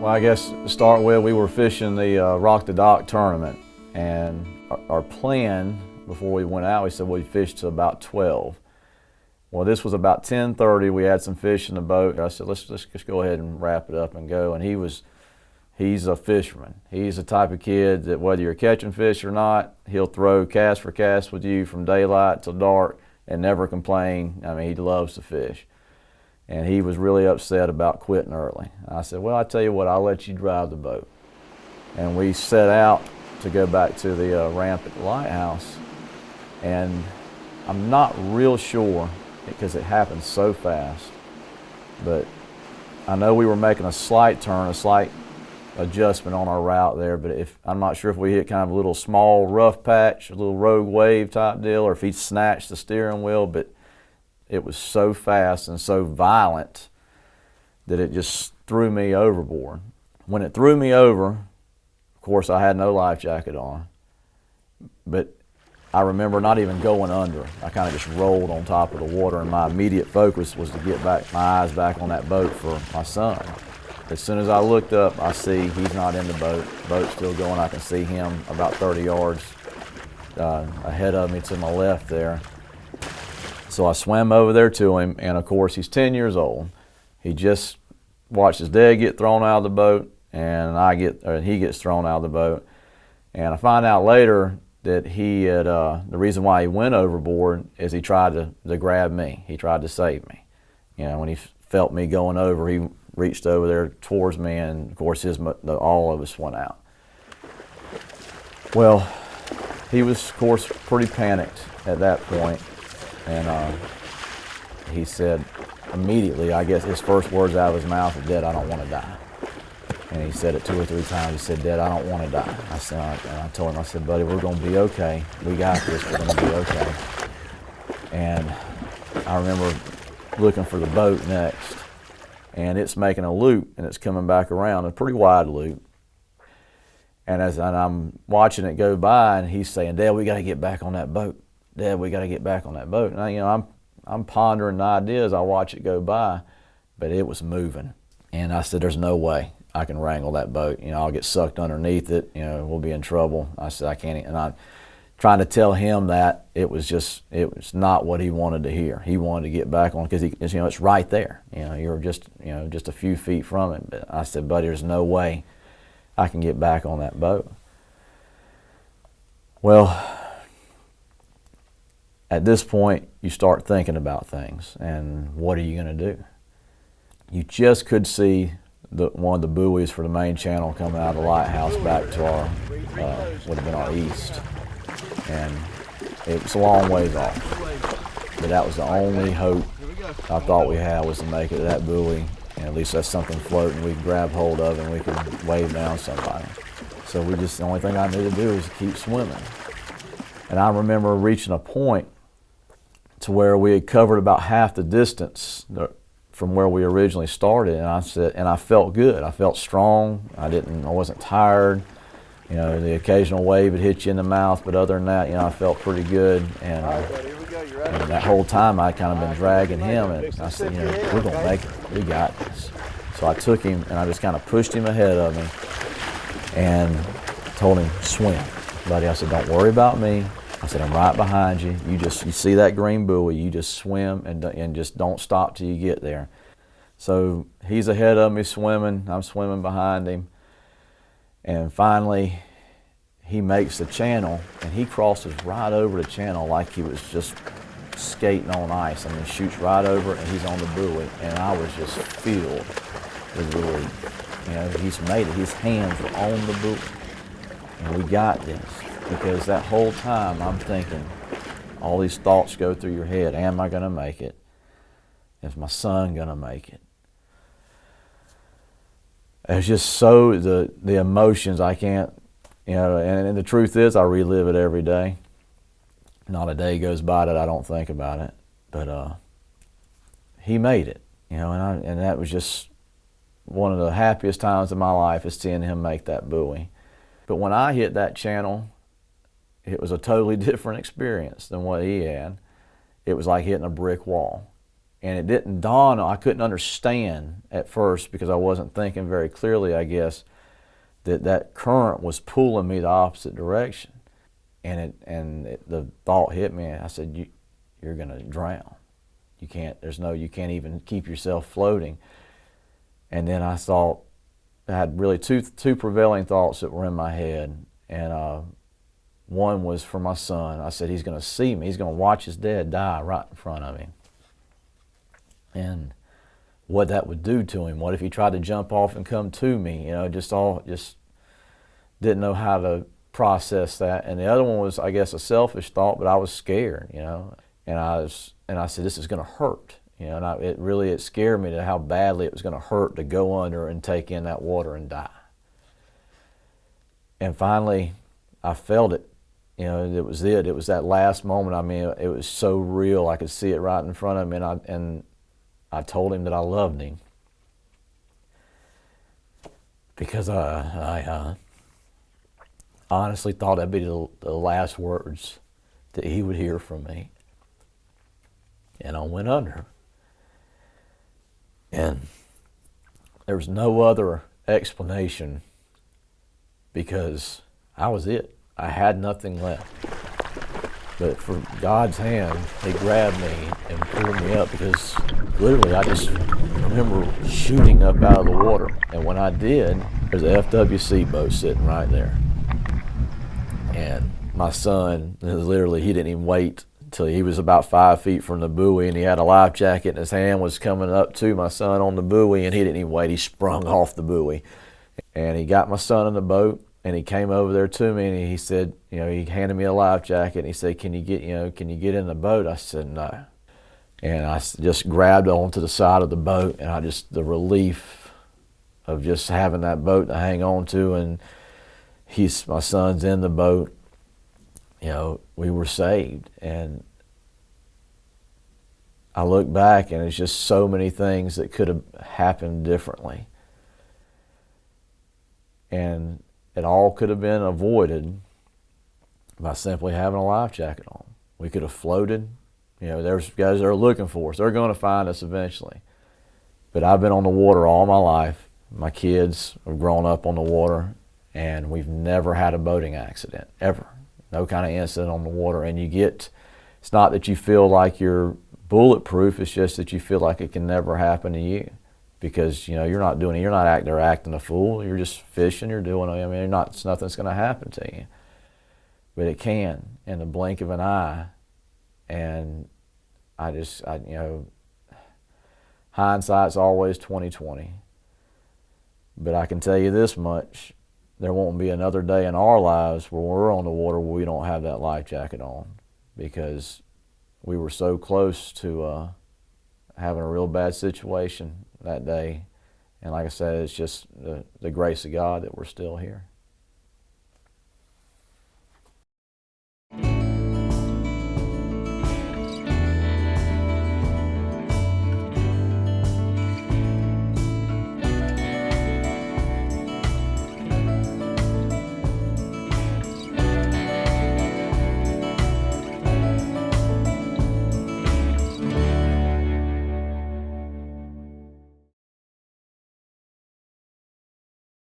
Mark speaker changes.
Speaker 1: Well, I guess to start with, we were fishing the Rock the Dock tournament, and our plan before we went out, we said we'd fish to about 12. Well, this was about 10:30. We had some fish in the boat. I said, let's just go ahead and wrap it up and go. And he's a fisherman. He's the type of kid that whether you're catching fish or not, he'll throw cast for cast with you from daylight till dark and never complain. I mean, he loves to fish. And he was really upset about quitting early. I said, well, I tell you what, I'll let you drive the boat. And we set out to go back to the ramp at the lighthouse. And I'm not real sure, because it happened so fast, but I know we were making a slight turn, a slight adjustment on our route there, but I'm not sure if we hit kind of a little small rough patch, a little rogue wave type deal, or if he snatched the steering wheel, but it was so fast and so violent that it just threw me overboard. When it threw me over, of course I had no life jacket on, but I remember not even going under. I kind of just rolled on top of the water, and my immediate focus was to get my eyes back on that boat for my son. As soon as I looked up, I see he's not in the boat. The boat's still going. I can see him about 30 yards ahead of me to my left there. So I swam over there to him, and of course he's 10 years old. He just watched his dad get thrown out of the boat, and he gets thrown out of the boat. And I find out later that he had, the reason why he went overboard is he tried to grab me. He tried to save me. You know, when he felt me going over, he reached over there towards me, and of course all of us went out. Well, he was of course pretty panicked at that point, and he said immediately, I guess his first words out of his mouth were, "Dad, I don't want to die." And he said it 2 or 3 times. He said, "Dad, I don't want to die." I told him, I said, "Buddy, we're going to be okay. We got this. We're going to be okay." And I remember looking for the boat next, and it's making a loop, and it's coming back around, a pretty wide loop. And as I'm watching it go by, and he's saying, "Dad, we got to get back on that boat. Dad, we got to get back on that boat." And I'm pondering the idea as I watch it go by, but it was moving. And I said, "There's no way I can wrangle that boat. I'll get sucked underneath it. We'll be in trouble." I said, "I can't." And I'm trying to tell him that it was not what he wanted to hear. He wanted to get back on, because it's right there. You're just a few feet from it. But I said, "Buddy, there's no way I can get back on that boat." Well, at this point, you start thinking about things, and what are you going to do? You just could see one of the buoys for the main channel coming out of the lighthouse back to our, would have been our east. And it was a long ways off. But that was the only hope I thought we had, was to make it to that buoy, and at least that's something floating we could grab hold of and we could wave down somebody. So the only thing I knew to do was keep swimming. And I remember reaching a point to where we had covered about half the distance from where we originally started, and I felt good. I felt strong. I wasn't tired. The occasional wave would hit you in the mouth, but other than that, I felt pretty good. And that whole time I kind of been dragging him, and I said, we're gonna make it. We got this. So I took him and I just kind of pushed him ahead of me and told him, "Swim, buddy." I said, "Don't worry about me." I said, "I'm right behind you. You see that green buoy, you just swim and just don't stop till you get there." So he's ahead of me swimming, I'm swimming behind him. And finally, he makes the channel, and he crosses right over the channel like he was just skating on ice. Shoots right over, and he's on the buoy, and I was just filled with relief. He's made it. His hands were on the buoy, and we got this. Because that whole time I'm thinking, all these thoughts go through your head. Am I going to make it? Is my son going to make it? It's just the emotions I can't, and the truth is I relive it every day. Not a day goes by that I don't think about it. But he made it, and that was just one of the happiest times of my life, is seeing him make that buoy. But when I hit that channel, it was a totally different experience than what he had. It was like hitting a brick wall. And it didn't dawn, I couldn't understand at first because I wasn't thinking very clearly, I guess, that current was pulling me the opposite direction. And the thought hit me, and I said, you're gonna drown. You can't even keep yourself floating. And then I had really two prevailing thoughts that were in my head. And one was for my son. I said, he's gonna see me, he's gonna watch his dad die right in front of him. And what that would do to him. What if he tried to jump off and come to me? Just didn't know how to process that. And the other one was, I guess, a selfish thought, but I was scared, And I said, this is going to hurt, And it scared me to how badly it was going to hurt to go under and take in that water and die. And finally, I felt it. It was it. It was that last moment. I mean, it was so real. I could see it right in front of me, and I told him that I loved him because I honestly thought that'd be the last words that he would hear from me. And I went under. And there was no other explanation because I was it. I had nothing left. But from God's hand, he grabbed me and pulled me up because literally I just remember shooting up out of the water. And when I did, there's a FWC boat sitting right there. And my son, literally, he didn't even wait till he was about 5 feet from the buoy, and he had a life jacket and his hand was coming up to my son on the buoy, and he didn't even wait. He sprung off the buoy. And he got my son in the boat, and he came over there to me, and he said, he handed me a life jacket, and he said, can you get in the boat? I said, no. And I just grabbed onto the side of the boat, and the relief of just having that boat to hang on to, and my son's in the boat, we were saved. And I look back, and it's just so many things that could have happened differently. And it all could have been avoided by simply having a life jacket on. We could have floated. There's guys that are looking for us. They're going to find us eventually. But I've been on the water all my life. My kids have grown up on the water, and we've never had a boating accident, ever. No kind of incident on the water. And it's not that you feel like you're bulletproof, it's just that you feel like it can never happen to you. Because you're not acting a fool. You're just fishing. Nothing's going to happen to you, but it can in the blink of an eye. And hindsight's always 20/20. But I can tell you this much: there won't be another day in our lives where we're on the water where we don't have that life jacket on, because we were so close to having a real bad situation that day. And like I said, it's just the grace of God that we're still here.